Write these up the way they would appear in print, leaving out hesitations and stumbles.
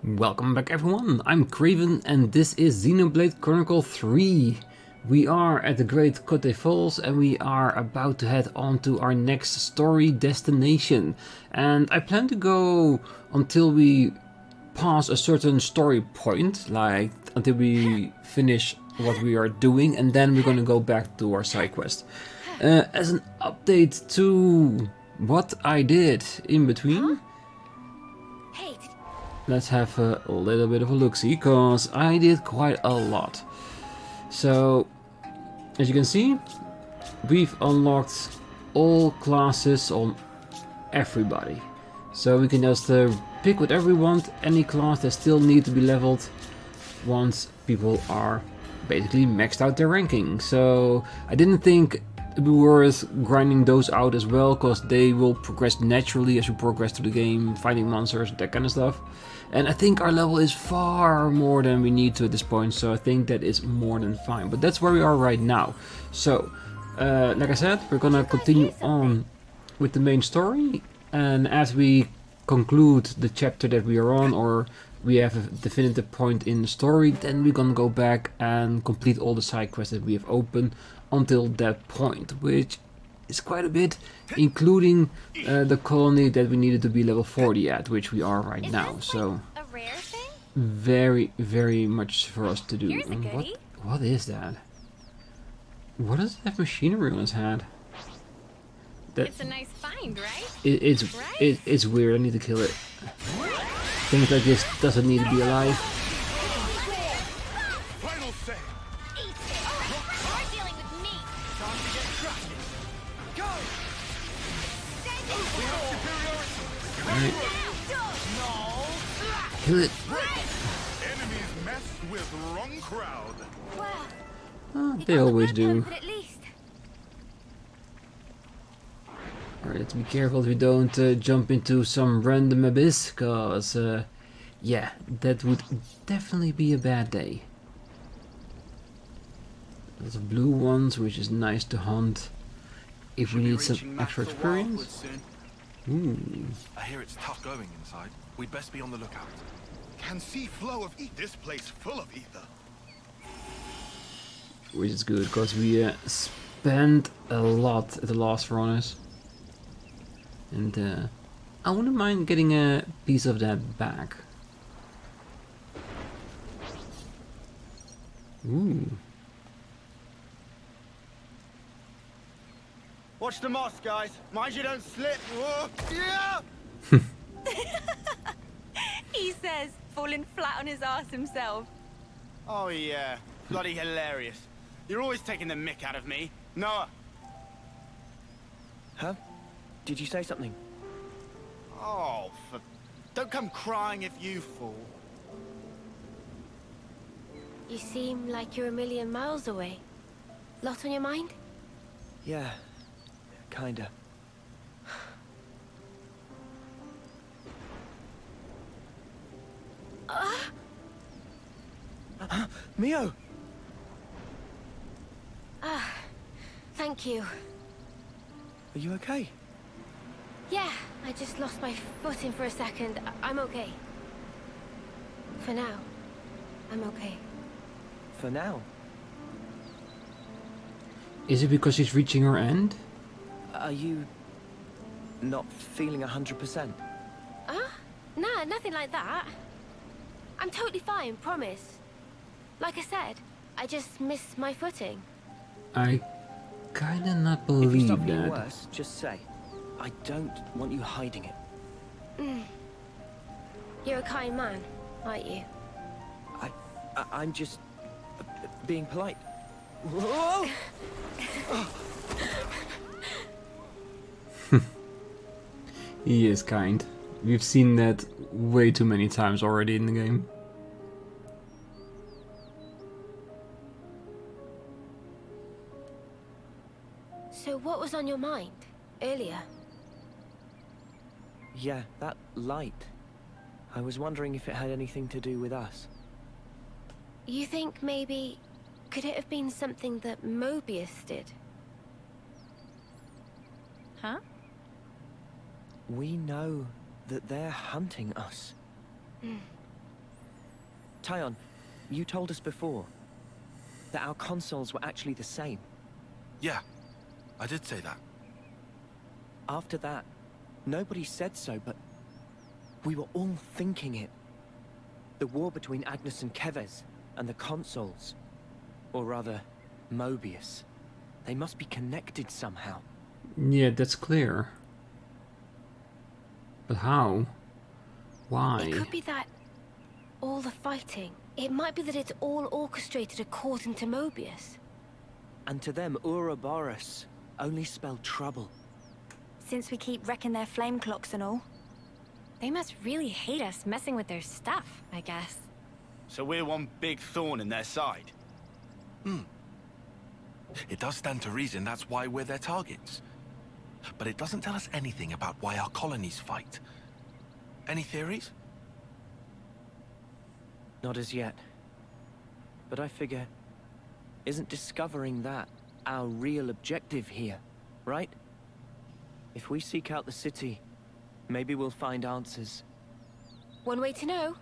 Welcome back everyone, I'm Craven and this is Xenoblade Chronicles 3. We are at the Great Kote Falls and we are about to head on to our next story destination. And I plan to go until we pass a certain story point, like until we finish what we are doing, and then we're gonna go back to our side quest. As an update to what I did in between. Let's have a little bit of a look-see, because I did quite a lot. So, as you can see, we've unlocked all classes on everybody. So we can just pick whatever we want, any class that still need to be leveled once people are basically maxed out their ranking. So I didn't think it'd be worth grinding those out as well, because they will progress naturally as you progress through the game, fighting monsters, that kind of stuff. And I think our level is far more than we need to at this point, so I think that is more than fine. But that's where we are right now. So, like I said, we're gonna continue on with the main story. And as we conclude the chapter that we are on, or we have a definitive point in the story, then we're gonna go back and complete all the side quests that we have opened until that point, which is quite a bit, including the colony that we needed to be level 40 at, which we are right now. So a rare thing? very much for us to do. Here's a And goodie. what is that? What does that machinery on his head? That It's a nice find, right? it's weird. I need to kill it. Things like this doesn't need to be alive. Final say. Eat it. You're dealing with me. Time to get cracking. Go! Alright, No! kill it. Enemies messed with wrong crowd. Well, Oh, you they got the always work do. done, but at least. Alright, let's be careful that we don't jump into some random abyss, cause yeah, that would definitely be a bad day. Lots of blue ones, which is nice to hunt if we need some extra experience. Ooh, I hear it's tough going inside. We'd best be on the lookout. Can see flow of ether. This place full of ether. which is good, because we spent a lot at the last furnace. And I wouldn't mind getting a piece of that back. Ooh. Watch the moss, guys. Mind you don't slip. Whoa. Yeah! He says, falling flat on his ass himself. Oh, yeah. Bloody hilarious. You're always taking the mick out of me. Noah. Huh? Did you say something? Oh, don't come crying if you fall. You seem like you're a million miles away. Lot on your mind? Yeah, kinda. Mio! Thank you. Are you okay? Yeah, I just lost my footing for a second. I'm okay. For now, I'm okay. For now? Is it because she's reaching her end? Are you not feeling 100%? Nah, nothing like that. I'm totally fine, promise. Like I said, I just missed my footing. I kinda not If you believe start feeling that. worse, just say. I don't want you hiding it. You're a kind man, aren't you? I'm just being polite. Whoa! He is kind. We've seen that way too many times already in the game. So what was on your mind earlier? Yeah, that light. I was wondering if it had anything to do with us. You think maybe... could it have been something that Mobius did? Huh? We know that they're hunting us. Taion, you told us before that our consoles were actually the same. Yeah, I did say that. After that, nobody said so, but we were all thinking it. The war between Agnus and Keves, and the consoles. Or rather, Mobius. They must be connected somehow. Yeah, that's clear. But how? Why? It could be that all the fighting. It might be that it's all orchestrated according to Mobius. And to them, Ouroboros only spelled trouble. Since we keep wrecking their flame clocks and all. They must really hate us messing with their stuff, I guess. So we're one big thorn in their side. It does stand to reason that's why we're their targets. But it doesn't tell us anything about why our colonies fight. Any theories? Not as yet. But I figure, isn't discovering that our real objective here, right? If we seek out the city, maybe we'll find answers. One way to know.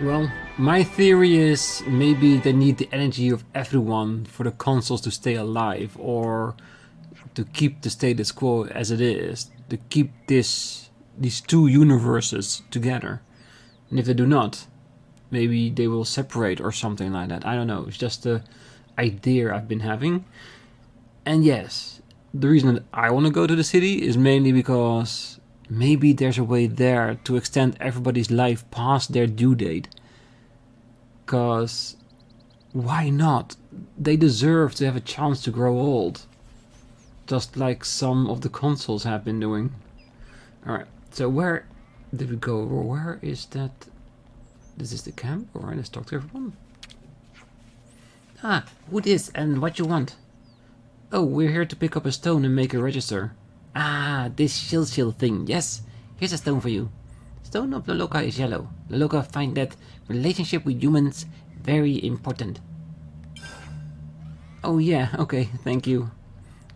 Well, my theory is maybe they need the energy of everyone for the consoles to stay alive, or to keep the status quo as it is, to keep these two universes together. And if they do not, maybe they will separate or something like that. I don't know, it's just the idea I've been having. And yes, the reason that I want to go to the city is mainly because maybe there's a way there to extend everybody's life past their due date. Because why not? They deserve to have a chance to grow old. Just like some of the consoles have been doing. Alright, so where did we go? Or where is that? This is the camp? Alright, let's talk to everyone. Ah, who this and what you want? Oh, we're here to pick up a stone and make a register. Ah, this shield thing, yes. Here's a stone for you. Stone of Loloka is yellow. Loloka find that relationship with humans very important. Oh yeah, okay, thank you.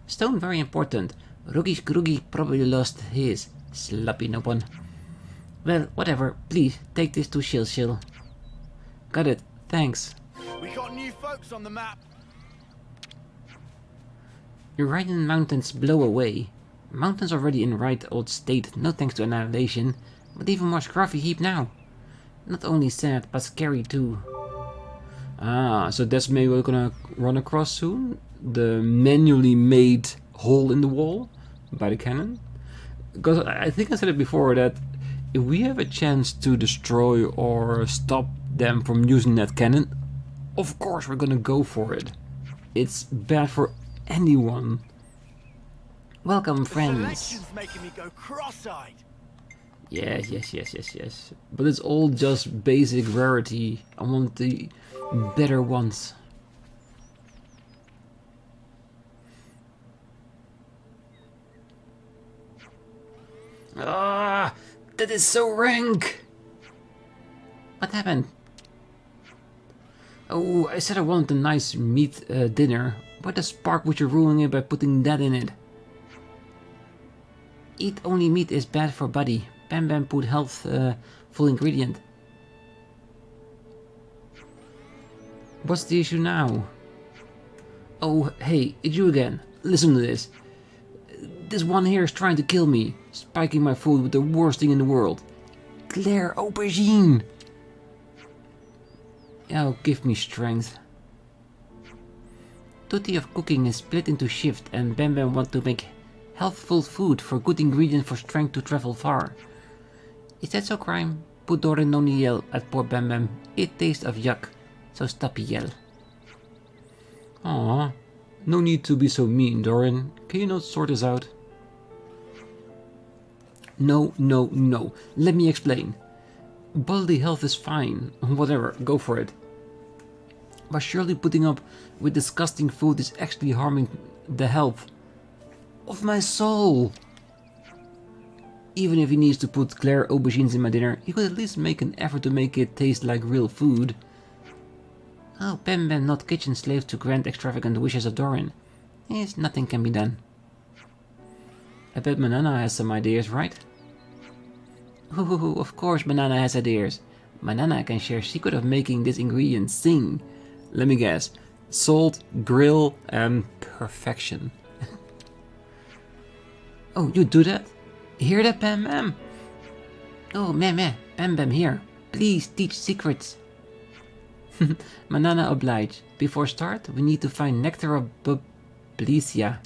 Stone very important. Rugi probably lost his. Sloppy no one. Well, whatever, please take this to Shil. Got it, thanks. We got new folks on the map. Iridian mountains blow away. Mountains already in right old state, no thanks to annihilation, but even more scruffy heap now. Not only sad, but scary too. Ah, so that's maybe we're gonna run across soon? The manually made hole in the wall by the cannon? Because I think I said it before that if we have a chance to destroy or stop them from using that cannon, of course we're gonna go for it. It's bad for anyone. Welcome, friends. Selection's making me go cross-eyed. Yes. But it's all just basic rarity. I want the better ones. Ah, that is so rank. What happened? Oh, I said I wanted a nice meat dinner. Why the spark would you ruin it by putting that in it? Eat only meat is bad for body. Bam put health full ingredient. What's the issue now? Oh, hey, it's you again. Listen to this. This one here is trying to kill me, spiking my food with the worst thing in the world. Claire Aubergine! Oh, give me strength. Duty of cooking is split into shift and Bam want to make healthful food for good ingredient for strength to travel far. Is that so crime? Put Doran no yell at poor Bam. It tastes of yuck, so stop yell. Aw, no need to be so mean, Doran. Can you not sort this out? No. Let me explain. Bodily health is fine. Whatever, go for it. But surely putting up with disgusting food is actually harming the health of my soul. Even if he needs to put Claire aubergines in my dinner, he could at least make an effort to make it taste like real food. Oh, Bam Bam, not kitchen slave to grant extravagant wishes of Doran. Yes, nothing can be done. I bet Manana has some ideas, right? Ooh, of course Manana has ideas. Manana can share secret of making this ingredient sing. Let me guess. Salt, grill, and perfection. Oh, you do that? Hear that, Bam Bam? Oh, meh, Bam Bam here. Please teach secrets. Manana oblige. Before start, we need to find nectar of Publicia.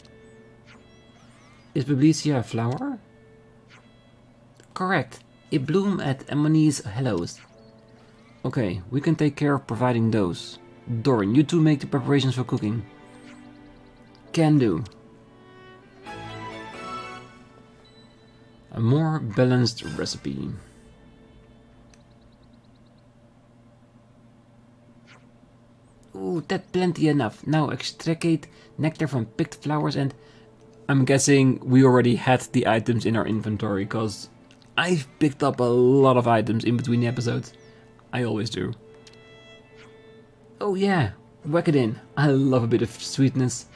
Is Publicia a flower? Correct. It blooms at Ammoni's Hellos. Okay, we can take care of providing those. Doran, you two make the preparations for cooking. Can do. A more balanced recipe. Ooh, that's plenty enough. Now extricate nectar from picked flowers and... I'm guessing we already had the items in our inventory, because I've picked up a lot of items in between the episodes. I always do. Oh yeah, whack it in. I love a bit of sweetness.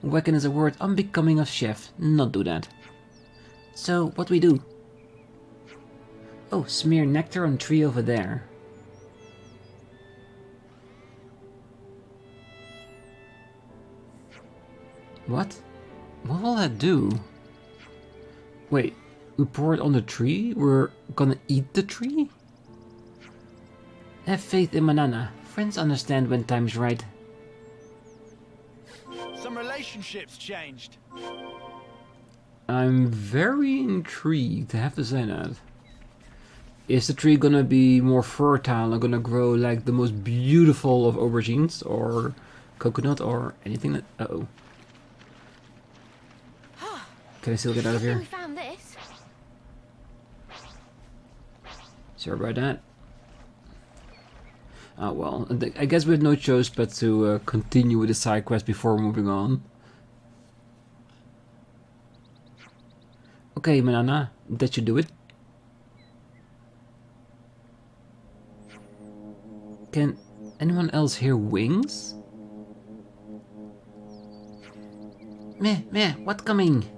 Whacking is a word unbecoming of chef. Not do that. So, what we do? Oh, smear nectar on tree over there. What? What will that do? Wait, we pour it on the tree? We're gonna eat the tree? Have faith in Manana. Friends understand when time's right. Some relationships changed. I'm very intrigued, I have to say that. Is the tree gonna be more fertile and gonna grow like the most beautiful of aubergines or coconut or anything that... Uh-oh. Can I still get out of here? We found this. Sorry about that. Oh well, I guess we have no choice but to continue with the side quest before moving on. Okay, Manana, that should do it. Can anyone else hear wings? Meh, what coming?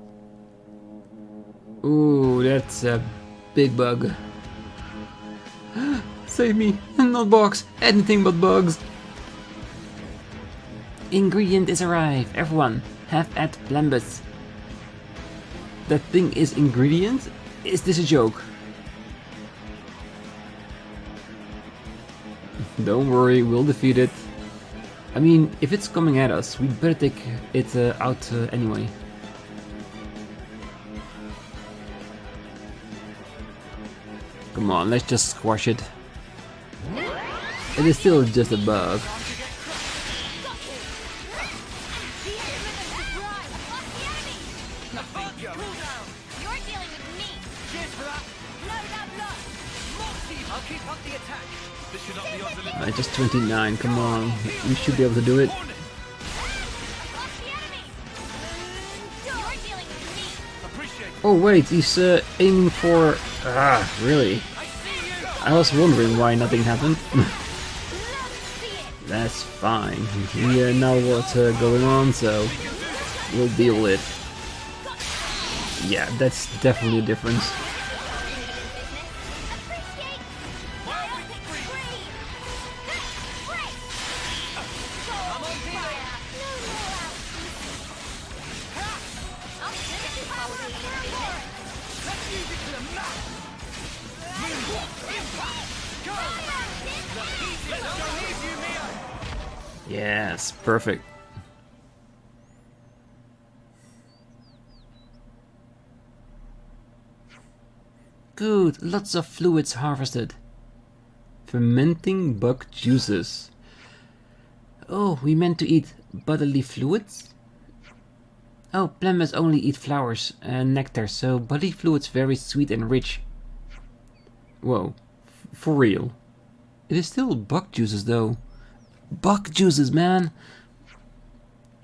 Ooh, that's a big bug. Save me, not bugs, anything but bugs. Ingredient is arrived, everyone, have at Blambus. That thing is ingredient? Is this a joke? Don't worry, we'll defeat it. I mean, if it's coming at us, we better take it out anyway. Come on, let's just squash it. It is still just a bug. Just 29, come on. We should be able to do it. Oh wait, he's aiming for... Ah, really? I was wondering why nothing happened. That's fine. We know what's going on, so we'll deal with it. Yeah, that's definitely a difference. Yes, perfect. Good, lots of fluids harvested. Fermenting bug juices. Oh, we meant to eat bodily fluids? Oh, plants only eat flowers and nectar, so bodily fluids very sweet and rich. Whoa, for real? It is still bug juices though. Bug juices, man!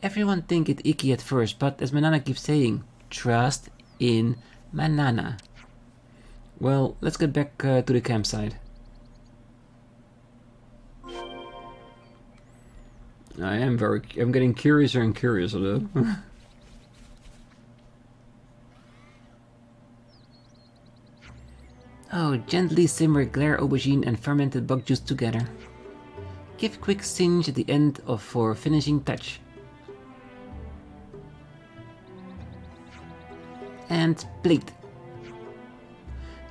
Everyone think it icky at first, but as Manana keeps saying, trust in Manana. Well, let's get back to the campsite. I'm getting curiouser and curiouser though. Oh, gently simmer glare aubergine and fermented bug juice together. Give quick singe at the end for finishing touch. And plate.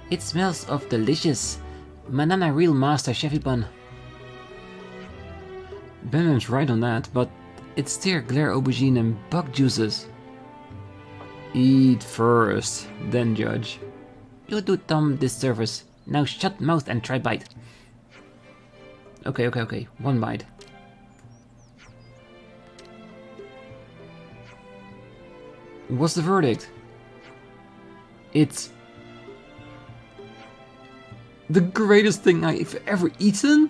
It smells of delicious. Manana real master chefy bun. Benham's right on that, but it's still glare aubergine and bug juices. Eat first, then judge. You do Tom this service. Now shut mouth and try bite. Okay. One bite. What's the verdict? It's the greatest thing I've ever eaten?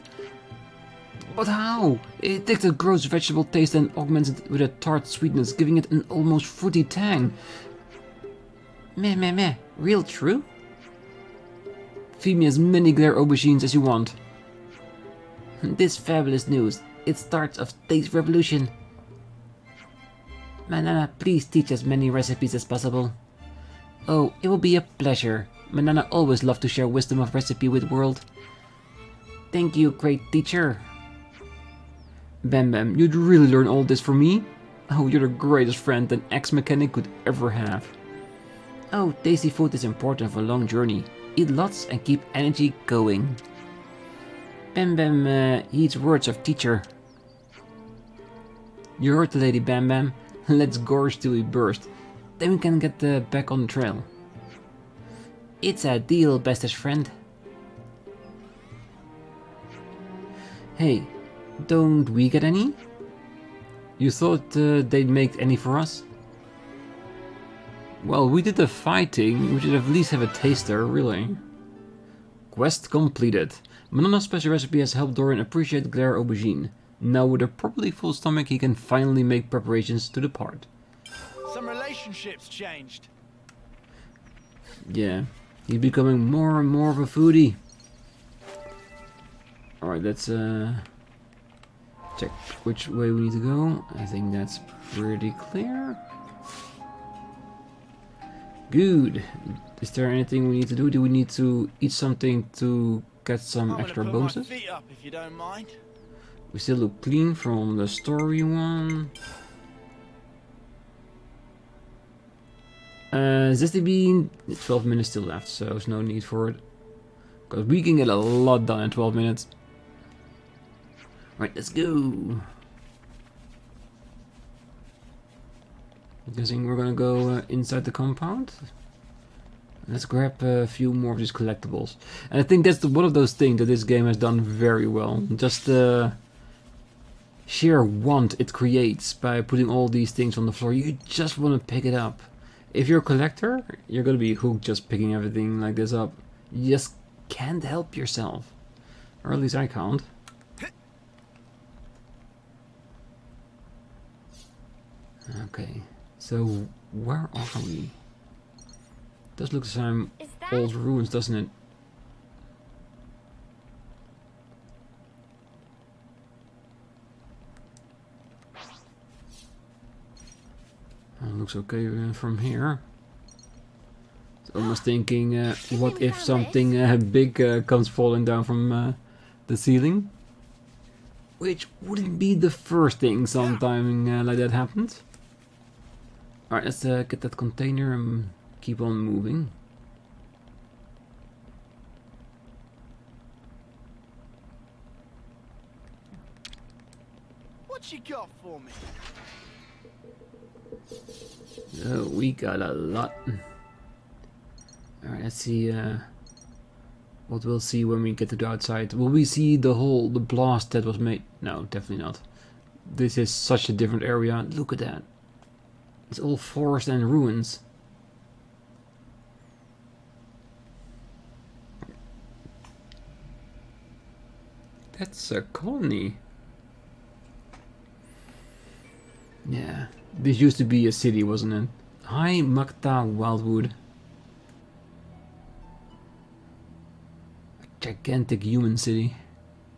But how? It takes a gross vegetable taste and augments it with a tart sweetness, giving it an almost fruity tang. Meh. Real true? Feed me as many glare aubergines as you want. This fabulous news. It starts a taste revolution. Manana, please teach as many recipes as possible. Oh, it will be a pleasure. Manana always loved to share wisdom of recipe with the world. Thank you, great teacher. Bam, you'd really learn all this from me? Oh, you're the greatest friend an ex-mechanic could ever have. Oh, tasty food is important for a long journey. Eat lots and keep energy going. Bam heeds words of teacher. You heard the lady, Bam. Let's gorge till we burst. Then we can get back on the trail. It's a deal, bestest friend. Hey, don't we get any? You thought they'd make any for us? Well, we did the fighting, we should at least have a taster, really. Quest completed. Manana's special recipe has helped Doran appreciate glare aubergine. Now with a properly full stomach he can finally make preparations to depart. Some relationships changed. Yeah, he's becoming more and more of a foodie. Alright, let's check which way we need to go. I think that's pretty clear. Good. Is there anything we need to do? Do we need to eat something to get some extra bonuses? Feet up if you don't mind. We still look clean from the story one. Zesty Bean, 12 minutes still left, so there's no need for it. Because we can get a lot done in 12 minutes. Right, let's go. I'm guessing we're gonna go inside the compound. Let's grab a few more of these collectibles. And I think that's one of those things that this game has done very well. Just the sheer want it creates by putting all these things on the floor. You just want to pick it up. If you're a collector, you're gonna be hooked just picking everything like this up. You just can't help yourself. Or at least I can't. Okay, so where are we? Does look some old ruins, doesn't it? Looks okay from here. Almost thinking, what if something big comes falling down from the ceiling? Which wouldn't be the first thing sometime like that happens. Alright, let's get that container and keep on moving. What you got for me? Oh, we got a lot. Alright, let's see what we'll see when we get to the outside. Will we see the blast that was made? No, definitely not. This is such a different area. Look at that. It's all forest and ruins. That's a colony. Yeah, this used to be a city, wasn't it? High Makta Wildwood. A gigantic human city.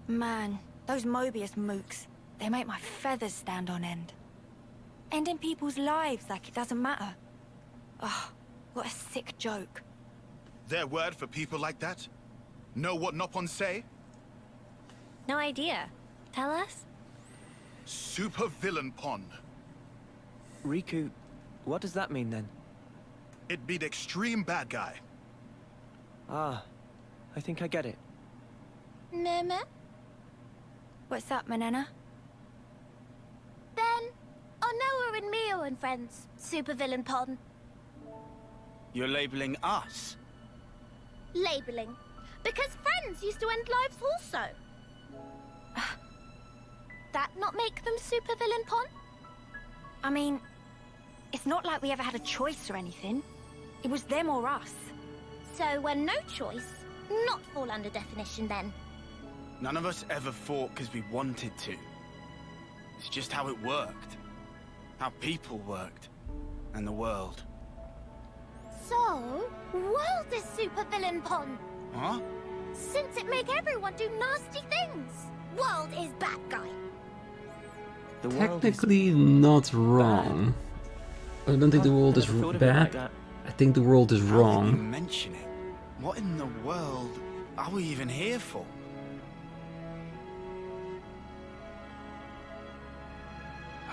Man, those Mobius mooks. They make my feathers stand on end. Ending people's lives like it doesn't matter. Oh, what a sick joke. Their word for people like that? Know what Nopon say? No idea. Tell us? Super villain pon. Riku, what does that mean then? It be the extreme bad guy. Ah, I think I get it. Meme? What's up, Manana? Then, are Noah and Mio and friends supervillain pon? You're labeling us? Labeling. Because friends used to end lives also. That not make them supervillain pon? I mean, it's not like we ever had a choice or anything. It was them or us. So when no choice, not fall under definition then. None of us ever fought because we wanted to. It's just how it worked. How people worked. And the world. So, world is supervillain pon. Huh? Since it make everyone do nasty things. World is bad guy. The world is Technically not wrong. I don't think the world is Never thought of it like bad. that. I think the world is How can you wrong. mention it? What in the world are we even here for?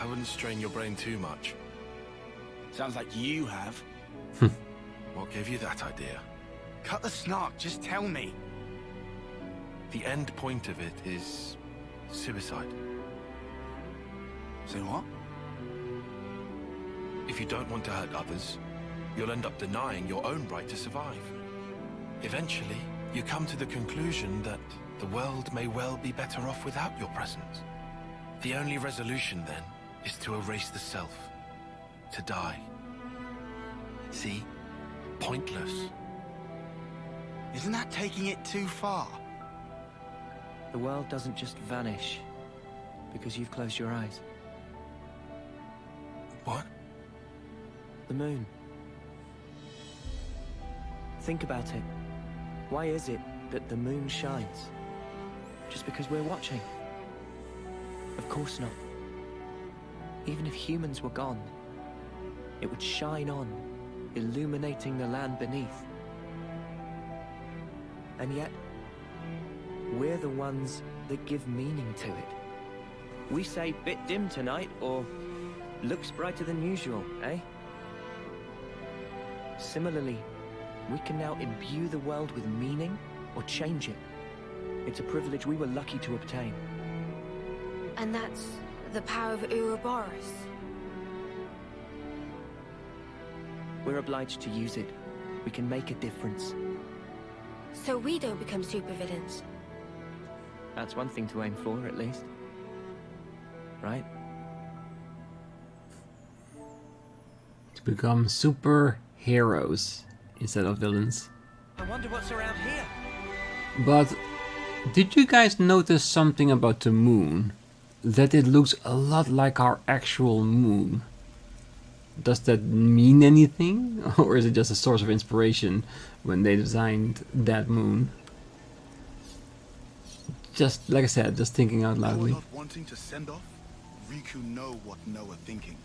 I wouldn't strain your brain too much. Sounds like you have. What gave you that idea? Cut the snark, just tell me. The end point of it is suicide. Say what? If you don't want to hurt others, you'll end up denying your own right to survive. Eventually, you come to the conclusion that the world may well be better off without your presence. The only resolution then is to erase the self, to die. See? Pointless. Isn't that taking it too far? The world doesn't just vanish because you've closed your eyes. What? The moon. Think about it. Why is it that the moon shines? Just because we're watching? Of course not. Even if humans were gone, it would shine on, illuminating the land beneath. And yet, we're the ones that give meaning to it. We say bit dim tonight, or looks brighter than usual, eh? Similarly, we can now imbue the world with meaning or change it. It's a privilege we were lucky to obtain. And that's the power of Ouroboros. We're obliged to use it. We can make a difference. So we don't become supervillains. That's one thing to aim for, at least. Right? To become superheroes instead of villains. I wonder what's around here. But did you guys notice something about the moon? That it looks a lot like our actual moon. Does that mean anything? Or is it just a source of inspiration when they designed that moon? Just, like I said, just thinking out Noah loudly. not wanting to send off? Riku know what Noah thinking.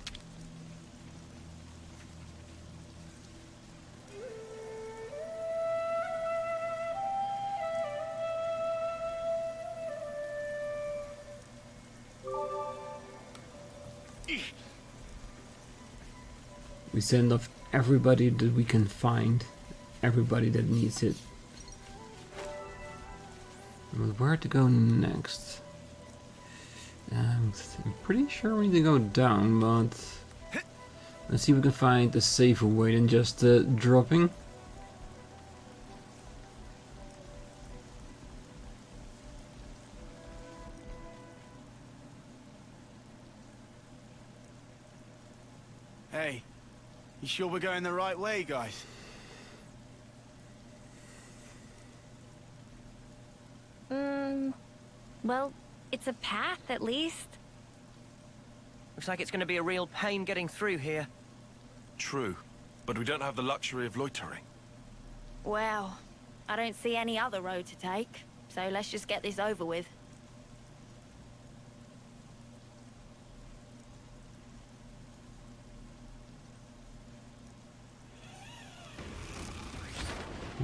We send off everybody that we can find. Everybody that needs it. But where to go next? I'm pretty sure we need to go down, but let's see if we can find a safer way than just dropping. Hey, you sure we're going the right way, guys? Well, it's a path at least. Looks like it's going to be a real pain getting through here. True, but we don't have the luxury of loitering. Well, I don't see any other road to take, so let's just get this over with.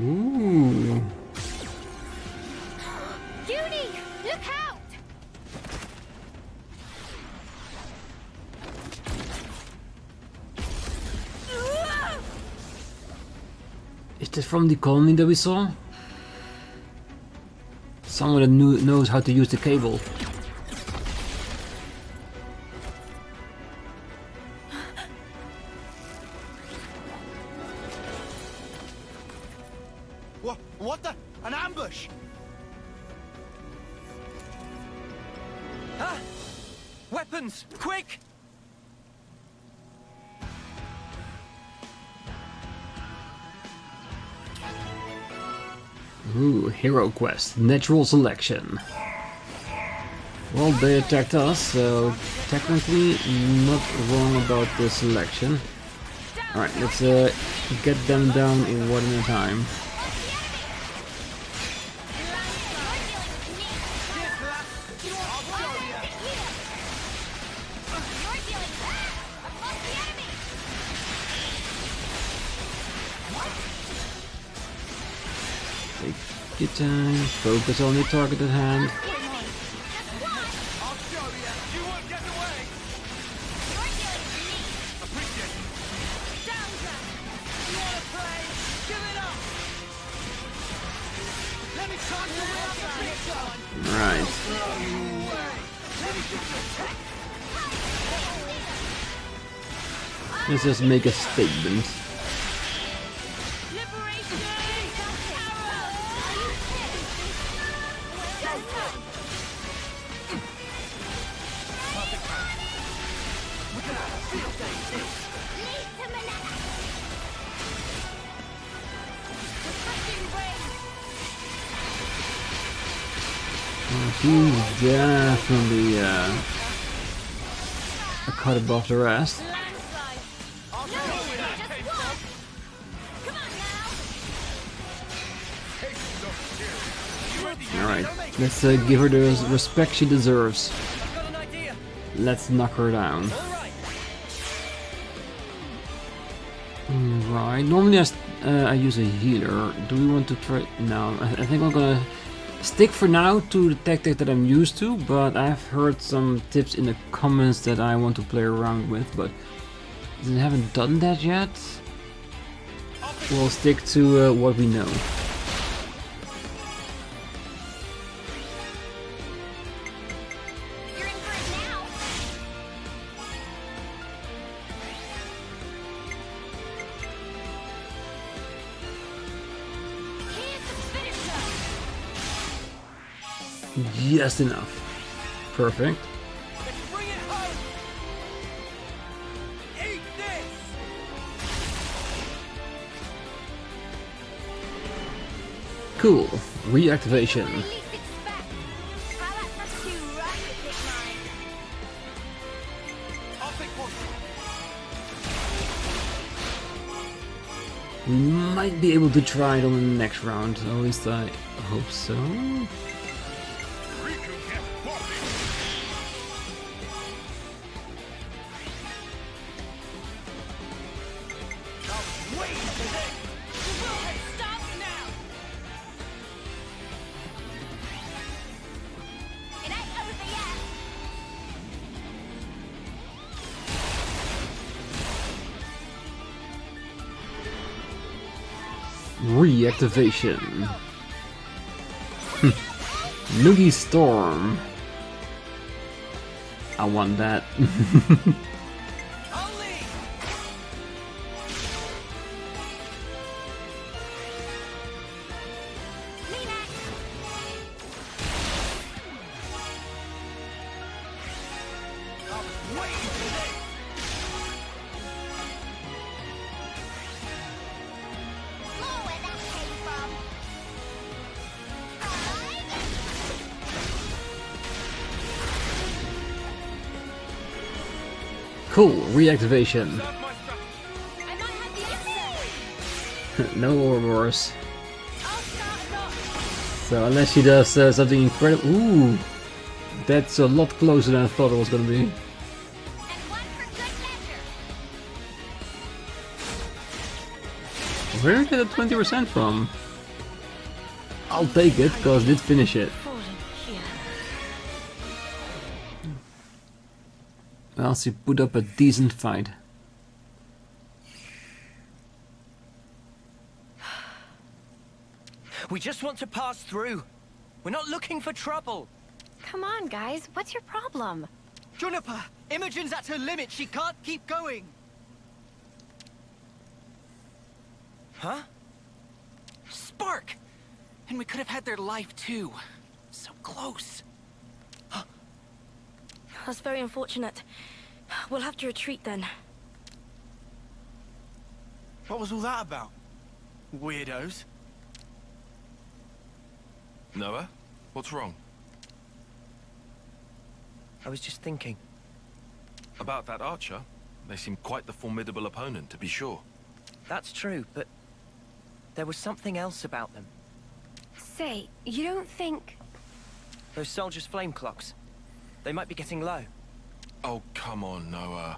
Ooh. Eunie, look out! Is this from the colony that we saw? Someone that knows how to use the cable. What the? An ambush! Ah! Weapons! Quick! Ooh, hero quest, natural selection. Well, they attacked us, so technically not wrong about the selection. Alright, let's get them down in one at a time. Take your time, focus on the target at hand. Right. Let's just make a statement. He's definitely a cut above the rest. Alright, let's give her the respect she deserves. Let's knock her down. Right, normally I use a healer. Do we want to try? No, I think I'm gonna stick for now to the tactic that I'm used to, but I've heard some tips in the comments that I want to play around with, but I haven't done that yet. We'll stick to what we know. Just enough. Perfect. Let's bring it home. Eat this. Cool. Reactivation. We might be able to try it on the next round. At least I hope so. Reactivation. Noogie Storm. I want that. Cool, reactivation. No Ouroboros. So unless she does something incredible. Ooh, that's a lot closer than I thought it was gonna be. Where did the 20% from? I'll take it, because I did finish it. Well, she put up a decent fight. We just want to pass through. We're not looking for trouble. Come on, guys. What's your problem? Juniper, Imogen's at her limit. She can't keep going. Huh? Spark! And we could have had their life too. So close. That's very unfortunate. We'll have to retreat then. What was all that about? Weirdos. Noah, what's wrong? I was just thinking. About that archer? They seem quite the formidable opponent, to be sure. That's true, but there was something else about them. Say, you don't think... Those soldiers' flame clocks. They might be getting low. Oh, come on, Noah.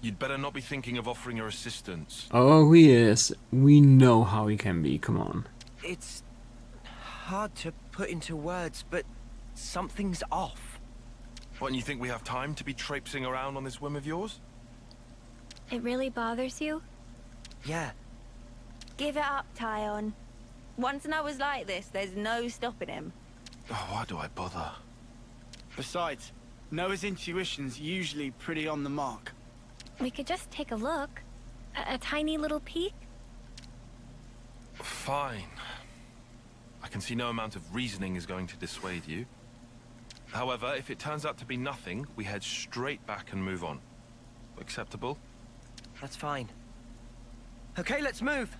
You'd better not be thinking of offering your assistance. Oh, he is. We know how he can be, come on. It's hard to put into words, but something's off. What, and you think we have time to be traipsing around on this whim of yours? It really bothers you? Yeah. Give it up, Taion. Once Noah's like this, there's no stopping him. Oh, why do I bother? Besides, Noah's intuition's usually pretty on the mark. We could just take a look. A tiny little peek? Fine. I can see no amount of reasoning is going to dissuade you. However, if it turns out to be nothing, we head straight back and move on. Acceptable? That's fine. Okay, let's move.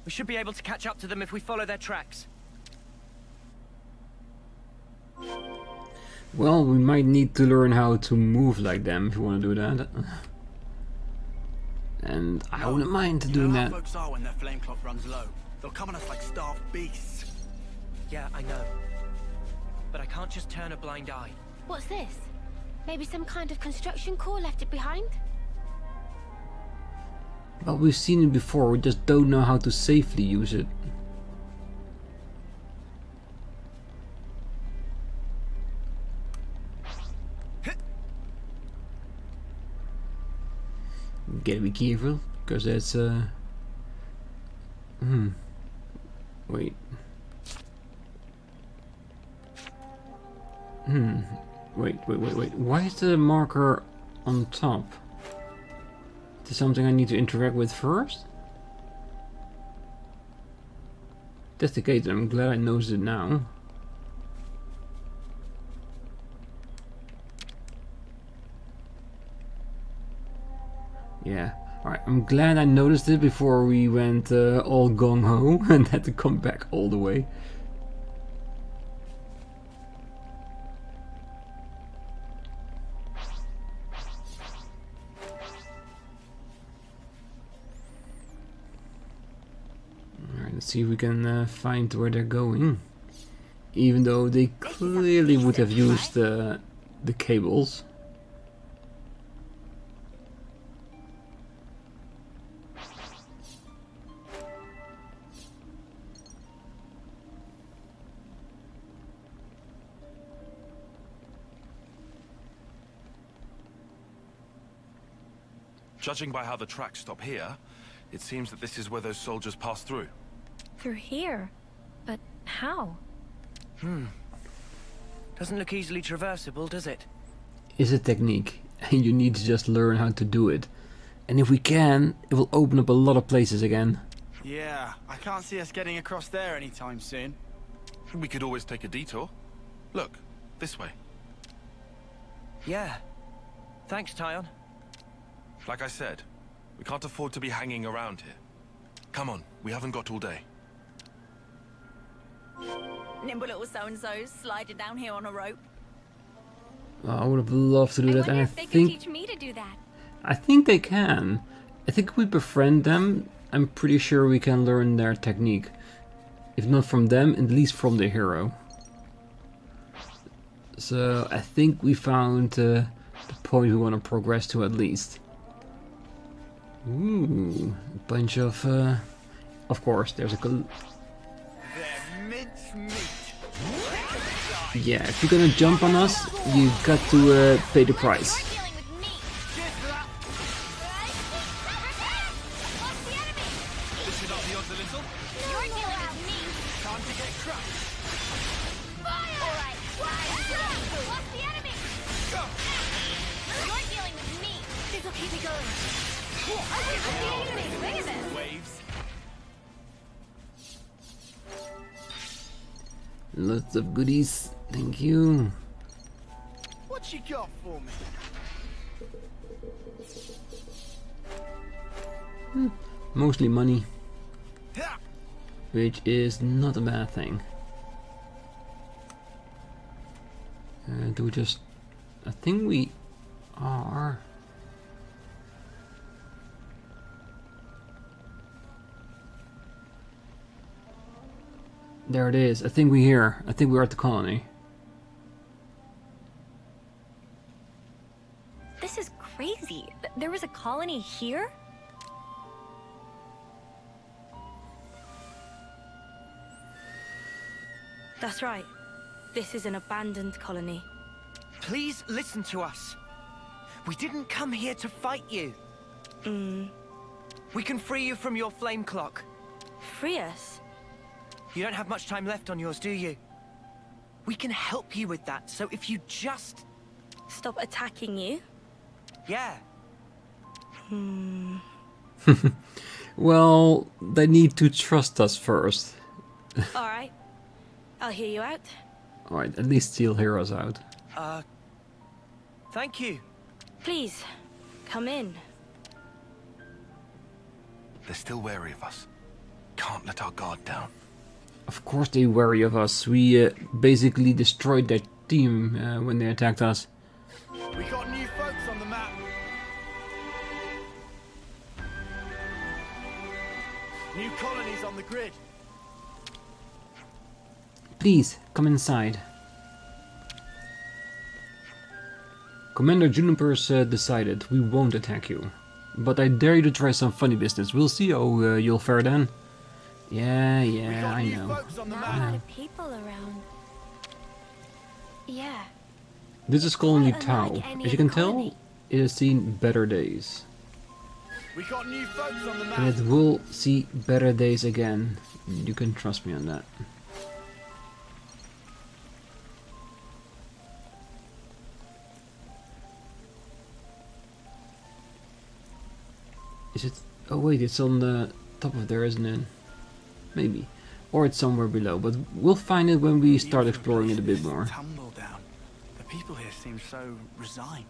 We should be able to catch up to them if we follow their tracks. Well, we might need to learn how to move like them if you want to do that. And I wouldn't mind doing that. Folks are when their flame clock runs low. They'll come on us like starved beasts. Yeah, I know. But I can't just turn a blind eye. What's this? Maybe some kind of construction core left it behind? Well, we've seen it before, we just don't know how to safely use it. Gotta be careful, because that's wait. Wait. Why is the marker on top? Is this something I need to interact with first? If that's the case, I'm glad I noticed it now. Yeah, alright, I'm glad I noticed it before we went all gung-ho and had to come back all the way. Alright, let's see if we can find where they're going. Even though they clearly would have used the cables. Judging by how the tracks stop here, it seems that this is where those soldiers passed through. Through here? But how? Doesn't look easily traversable, does it? It's a technique, and you need to just learn how to do it. And if we can, it will open up a lot of places again. Yeah, I can't see us getting across there anytime soon. We could always take a detour. Look, this way. Yeah. Thanks, Taion. Like I said, we can't afford to be hanging around here. Come on, we haven't got all day. Nimble little so-and-sos sliding down here on a rope. I would have loved to do that, and I if they could think teach me to do that. I think they can. I think if we befriend them, I'm pretty sure we can learn their technique. If not from them, at least from the hero. So I think we found the point we want to progress to at least. Ooh, a bunch of course, there's a They're mincemeat. Yeah, if you're gonna jump on us, you got to pay the price. Lots of goodies, thank you. What you got for me? Mostly money, which is not a bad thing. Do we just... I think we are... There it is. I think we're here. I think we're at the colony. This is crazy. There was a colony here? That's right. This is an abandoned colony. Please listen to us. We didn't come here to fight you. We can free you from your flame clock. Free us? You don't have much time left on yours, do you? We can help you with that, so if you just... Stop attacking you? Yeah. Well, they need to trust us first. Alright. I'll hear you out. Alright, at least he'll hear us out. Thank you. Please, come in. They're still wary of us. Can't let our guard down. Of course they're wary of us. We basically destroyed their team when they attacked us. We got new folks on the map. New colonies on the grid. Please, come inside. Commander Juniper's decided we won't attack you. But I dare you to try some funny business. We'll see how you'll fare then. Yeah, I know. Not a lot of people around. Yeah. This is Colony Quite Tau. unlike any As you can other tell, colony. it has seen better days. We got new folks on the map. And it will see better days again. You can trust me on that. Is it? Oh wait, it's on the top of there, isn't it? Maybe. Or it's somewhere below, but we'll find it when we start exploring it a bit more. Tumble down. The people here seem so resigned.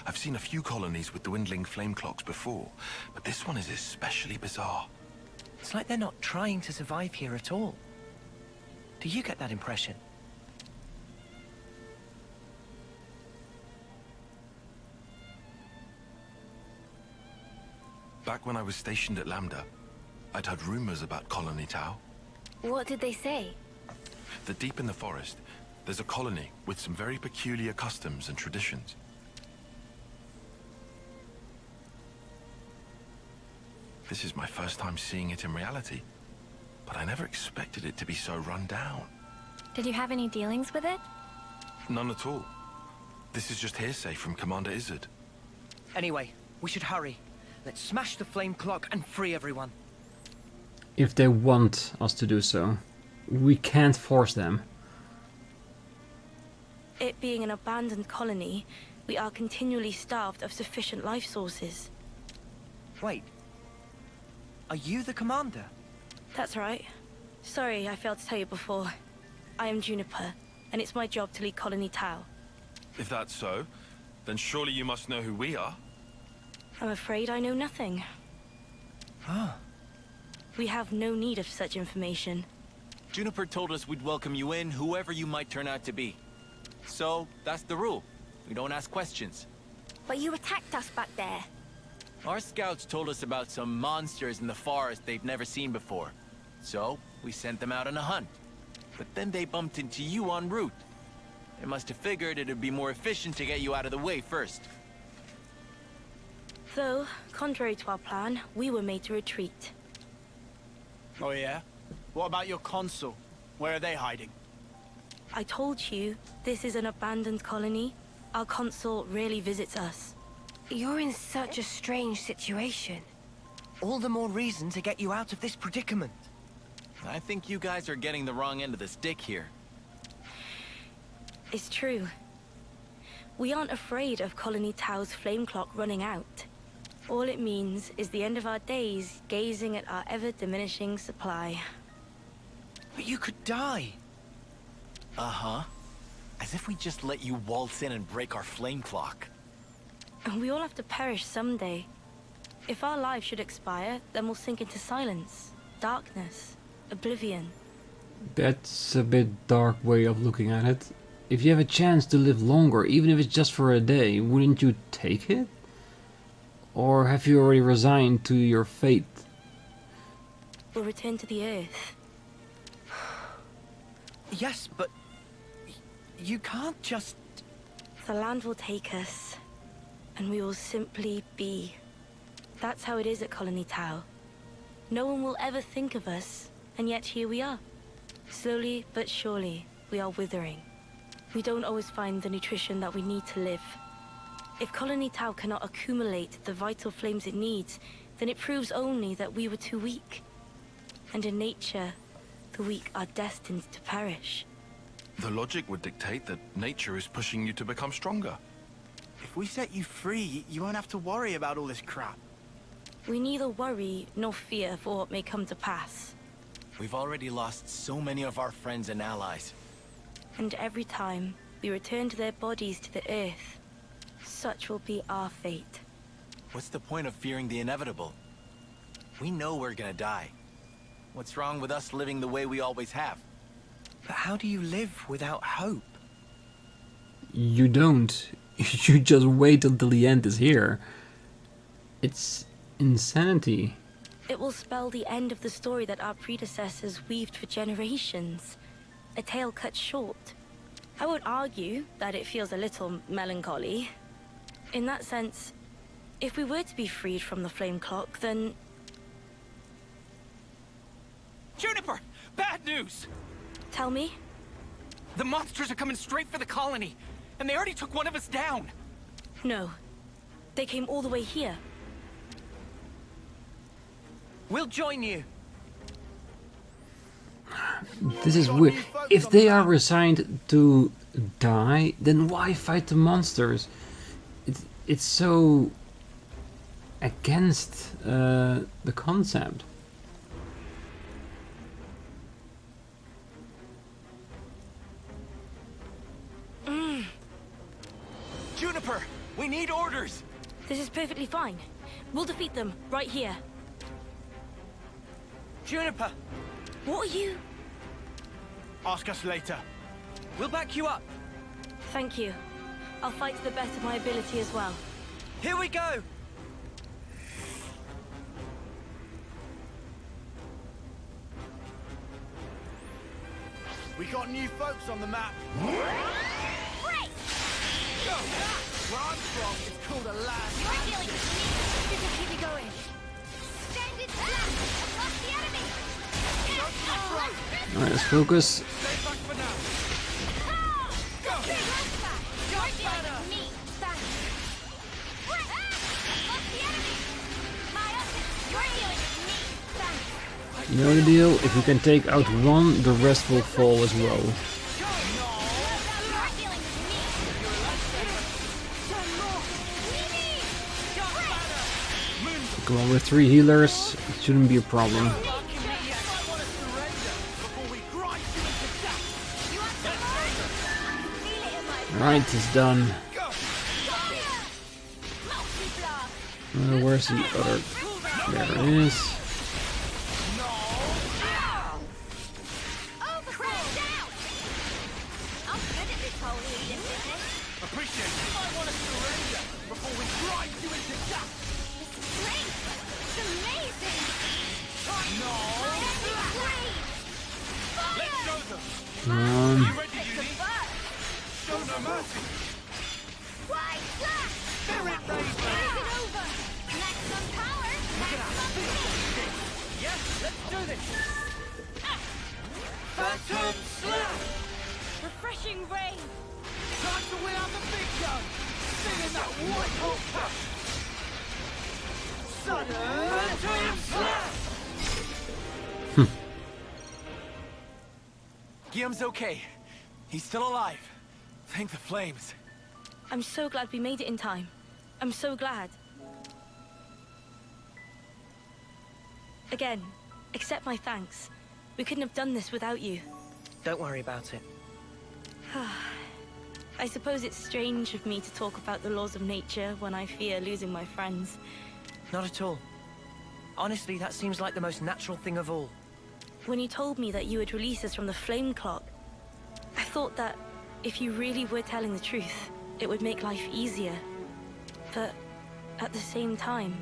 I've seen a few colonies with dwindling flame clocks before, but this one is especially bizarre. It's like they're not trying to survive here at all. Do you get that impression? Back when I was stationed at Lambda, I'd heard rumors about Colony Tau. What did they say? That deep in the forest, there's a colony with some very peculiar customs and traditions. This is my first time seeing it in reality, but I never expected it to be so run down. Did you have any dealings with it? None at all. This is just hearsay from Commander Izzard. Anyway, we should hurry. Let's smash the flame clock and free everyone. If they want us to do so. We can't force them. It being an abandoned colony, we are continually starved of sufficient life sources. Wait. Are you the commander? That's right. Sorry, I failed to tell you before. I am Juniper, and it's my job to lead Colony Tau. If that's so, then surely you must know who we are. I'm afraid I know nothing. Ah. We have no need of such information. Juniper told us we'd welcome you in, whoever you might turn out to be. So, that's the rule. We don't ask questions. But you attacked us back there. Our scouts told us about some monsters in the forest they've never seen before. So, we sent them out on a hunt. But then they bumped into you en route. They must have figured it'd be more efficient to get you out of the way first. Though, contrary to our plan, we were made to retreat. Oh yeah? What about your consul? Where are they hiding? I told you, this is an abandoned colony. Our consul rarely visits us. You're in such a strange situation. All the more reason to get you out of this predicament. I think you guys are getting the wrong end of the stick here. It's true. We aren't afraid of Colony Tao's flame clock running out. All it means is the end of our days gazing at our ever-diminishing supply. But you could die. Uh-huh. As if we just let you waltz in and break our flame clock. And we all have to perish someday. If our lives should expire, then we'll sink into silence, darkness, oblivion. That's a bit dark way of looking at it. If you have a chance to live longer, even if it's just for a day, wouldn't you take it? Or have you already resigned to your fate? We'll return to the Earth. Yes, but you can't just... The land will take us, and we will simply be. That's how it is at Colony Tao. No one will ever think of us, and yet here we are. Slowly but surely, we are withering. We don't always find the nutrition that we need to live. If Colony Tao cannot accumulate the vital flames it needs, then it proves only that we were too weak. And in nature, the weak are destined to perish. The logic would dictate that nature is pushing you to become stronger. If we set you free, you won't have to worry about all this crap. We neither worry nor fear for what may come to pass. We've already lost so many of our friends and allies. And every time we return to their bodies to the Earth, such will be our fate. What's the point of fearing the inevitable? We know we're gonna die. What's wrong with us living the way we always have? But how do you live without hope? You don't. You just wait until the end is here. It's insanity. It will spell the end of the story that our predecessors weaved for generations. A tale cut short. I would argue that it feels a little melancholy. In that sense, if we were to be freed from the flame clock, then... Juniper! Bad news! Tell me? The monsters are coming straight for the colony, and they already took one of us down! No. They came all the way here. We'll join you. This is weird. If they are resigned to die, then why fight the monsters? It's so against the concept. Juniper! We need orders! This is perfectly fine. We'll defeat them right here. Juniper, What are you? Ask us later. we'll back you up. Thank you. I'll fight to the best of my ability as well. Here we go. We got new folks on the map. Break! Go! Where I'm from, it's called a land. You're dealing with me. This will keep you going. Stand it flat! Across the enemy! Alright, let's focus. Stay back for now. Go! Big back! You're dealing with me. Thanks. Across the enemy! My ultimate. You're dealing with me. Thanks. You know the deal? If you can take out one, the rest will fall as well. Come on, with 3 healers, it shouldn't be a problem. Alright, it's done. Where's the other? There it is. rain! Time to win out the big gun! Singing that white hot cup! Sudden dream slap! Guillaume's okay. He's still alive. Thank the flames. I'm so glad we made it in time. I'm so glad. Again, accept my thanks. We couldn't have done this without you. Don't worry about it. I suppose it's strange of me to talk about the laws of nature when I fear losing my friends. Not at all. Honestly, that seems like the most natural thing of all. When you told me that you would release us from the flame clock, I thought that if you really were telling the truth, it would make life easier. But at the same time,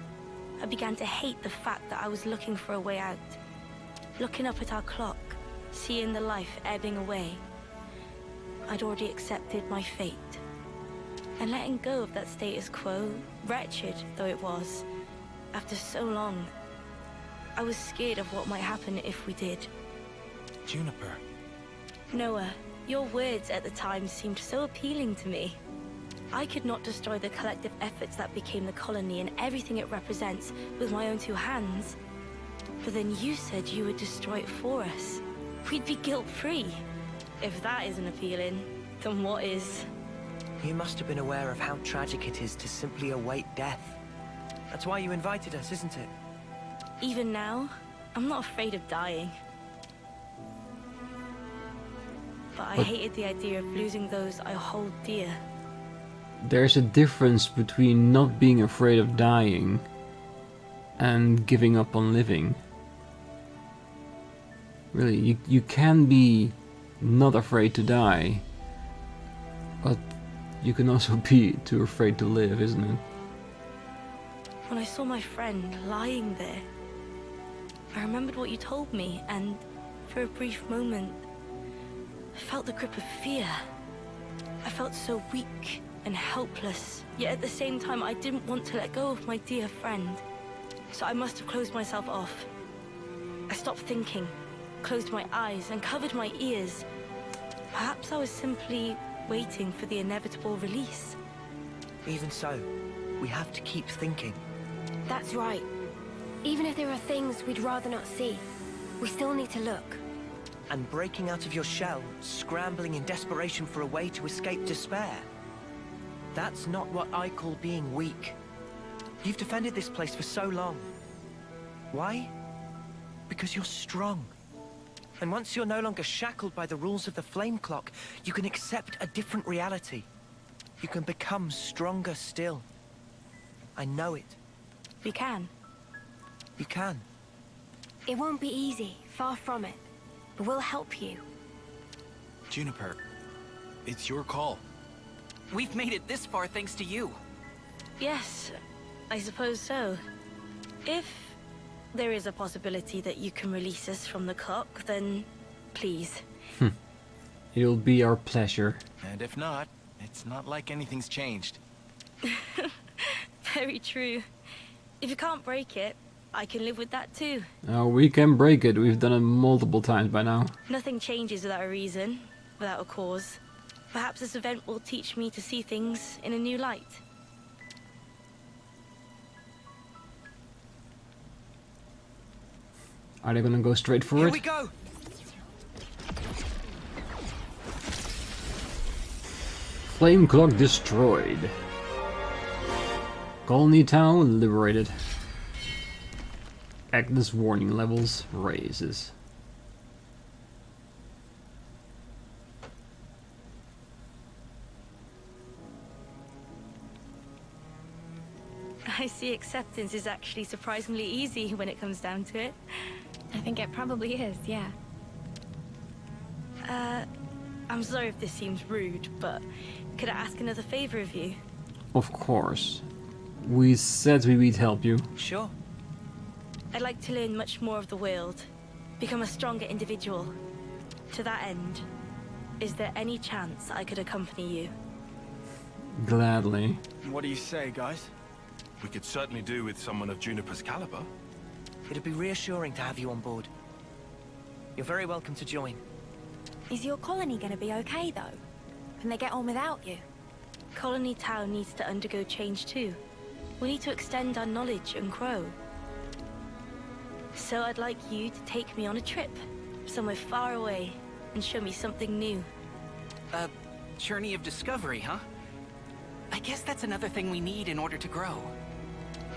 I began to hate the fact that I was looking for a way out. Looking up at our clock, seeing the life ebbing away. I'd already accepted my fate. And letting go of that status quo, wretched though it was, after so long, I was scared of what might happen if we did. Juniper. Noah, your words at the time seemed so appealing to me. I could not destroy the collective efforts that became the colony and everything it represents with my own two hands. But then you said you would destroy it for us. We'd be guilt-free. If that isn't appealing, then what is? You must have been aware of how tragic it is to simply await death. That's why you invited us, isn't it? Even now, I'm not afraid of dying. But I hated the idea of losing those I hold dear. There's a difference between not being afraid of dying and giving up on living. Really, you can be not afraid to die, but you can also be too afraid to live, isn't it? When I saw my friend lying there, I remembered what you told me, and for a brief moment, I felt the grip of fear. I felt so weak and helpless, yet at the same time I didn't want to let go of my dear friend. So I must have closed myself off. I stopped thinking, closed my eyes and covered my ears. Perhaps I was simply waiting for the inevitable release. Even so, we have to keep thinking. That's right. Even if there are things we'd rather not see, we still need to look. And breaking out of your shell, scrambling in desperation for a way to escape despair. That's not what I call being weak. You've defended this place for so long. Why? Because you're strong. And once you're no longer shackled by the rules of the flame clock, you can accept a different reality. You can become stronger still. I know it. We can. You can. It won't be easy, far from it. But we'll help you. Juniper, it's your call. We've made it this far thanks to you. Yes, I suppose so. If there is a possibility that you can release us from the clock, then please. It'll be our pleasure. And if not, it's not like anything's changed. Very true. If you can't break it, I can live with that too. We can break it. We've done it multiple times by now. Nothing changes without a reason, without a cause. Perhaps this event will teach me to see things in a new light. Are they gonna go straight for Here it? we go! Flame clock destroyed. Colony town liberated. Agnus warning levels raises. I see acceptance is actually surprisingly easy when it comes down to it. I think it probably is, yeah. I'm sorry if this seems rude, but could I ask another favor of you? Of course. We said we would help you. Sure. I'd like to learn much more of the world, become a stronger individual. To that end, is there any chance I could accompany you? Gladly. What do you say, guys? We could certainly do with someone of Juniper's caliber. It'd be reassuring to have you on board. You're very welcome to join. Is your colony gonna be okay, though? and they get on without you. Colony Town needs to undergo change too. We need to extend our knowledge and grow. So I'd like you to take me on a trip, somewhere far away, and show me something new. A journey of discovery, huh? I guess that's another thing we need in order to grow.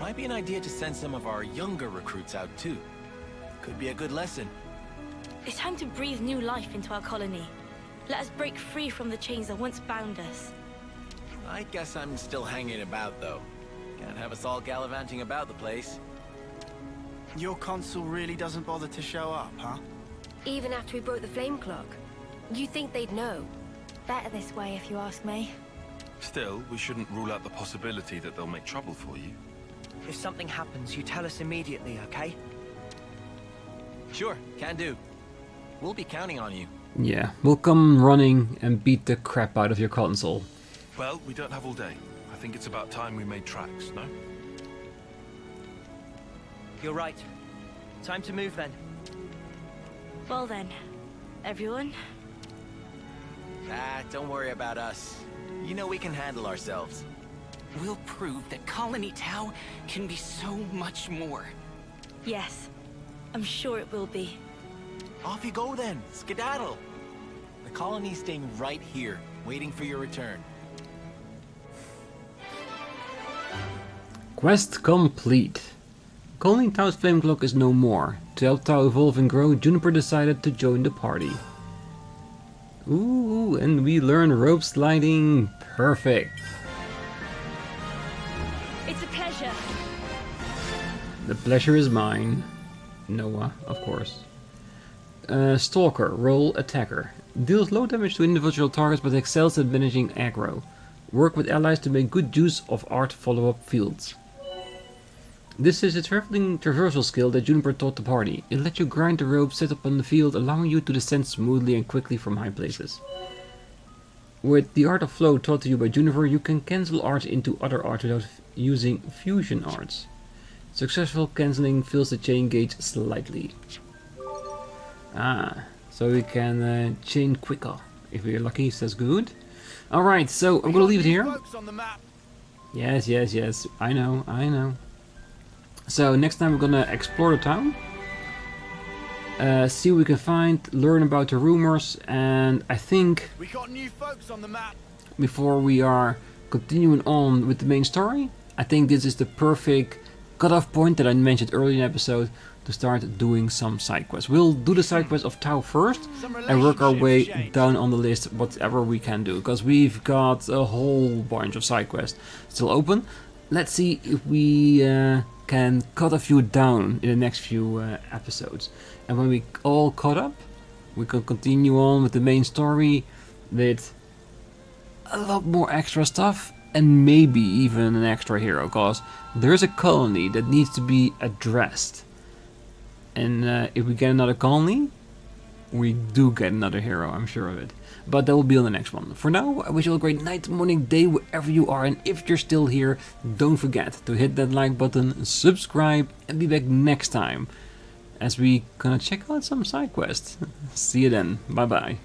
Might be an idea to send some of our younger recruits out too. Could be a good lesson. It's time to breathe new life into our colony. Let us break free from the chains that once bound us. I guess I'm still hanging about though. Can't have us all gallivanting about the place. Your consul really doesn't bother to show up, huh? Even after we broke the flame clock. You think they'd know? Better this way, if you ask me. Still, we shouldn't rule out the possibility that they'll make trouble for you. If something happens, you tell us immediately, okay? Sure, can do. We'll be counting on you. Yeah, we'll come running and beat the crap out of your consul. Well, we don't have all day. I think it's about time we made tracks, no? You're right. Time to move then. Well then, everyone. Ah, don't worry about us. You know we can handle ourselves. We'll prove that Colony Tau can be so much more. Yes, I'm sure it will be. Off you go then, skedaddle. The colony's staying right here, waiting for your return. Quest complete. Colony Tau's flame clock is no more. To help Tau evolve and grow, Juniper decided to join the party. Ooh, and we learn rope sliding. Perfect. It's a pleasure. The pleasure is mine. Noah, of course. Stalker, role attacker. Deals low damage to individual targets but excels at managing aggro. Work with allies to make good use of art follow-up fields. This is a traveling traversal skill that Juniper taught the party. It lets you grind the rope set up on the field, allowing you to descend smoothly and quickly from high places. With the art of flow taught to you by Juniper, you can cancel art into other art without using fusion arts. Successful cancelling fills the chain gauge slightly. Ah, so we can chain quicker. If we're lucky, so that's good. Alright, so I'm gonna leave it here. Yes, yes, yes. I know, I know. So next time we're gonna explore the town. See what we can find, learn about the rumors, and I think We got new folks on the map. before we are continuing on with the main story, I think this is the perfect cutoff point that I mentioned earlier in the episode to start doing some side quests. We'll do the side quest of Tau first and work our way down on the list, whatever we can do, because we've got a whole bunch of side quests still open. Let's see if we can cut a few down in the next few episodes. And when we all caught up, we can continue on with the main story with a lot more extra stuff and maybe even an extra hero, because there's a colony that needs to be addressed. And if we get another colony, we do get another hero, I'm sure of it. But that will be on the next one. For now, I wish you all a great night, morning, day, wherever you are. And if you're still here, don't forget to hit that like button, subscribe, and be back next time as we gonna check out some side quests. See you then. Bye bye.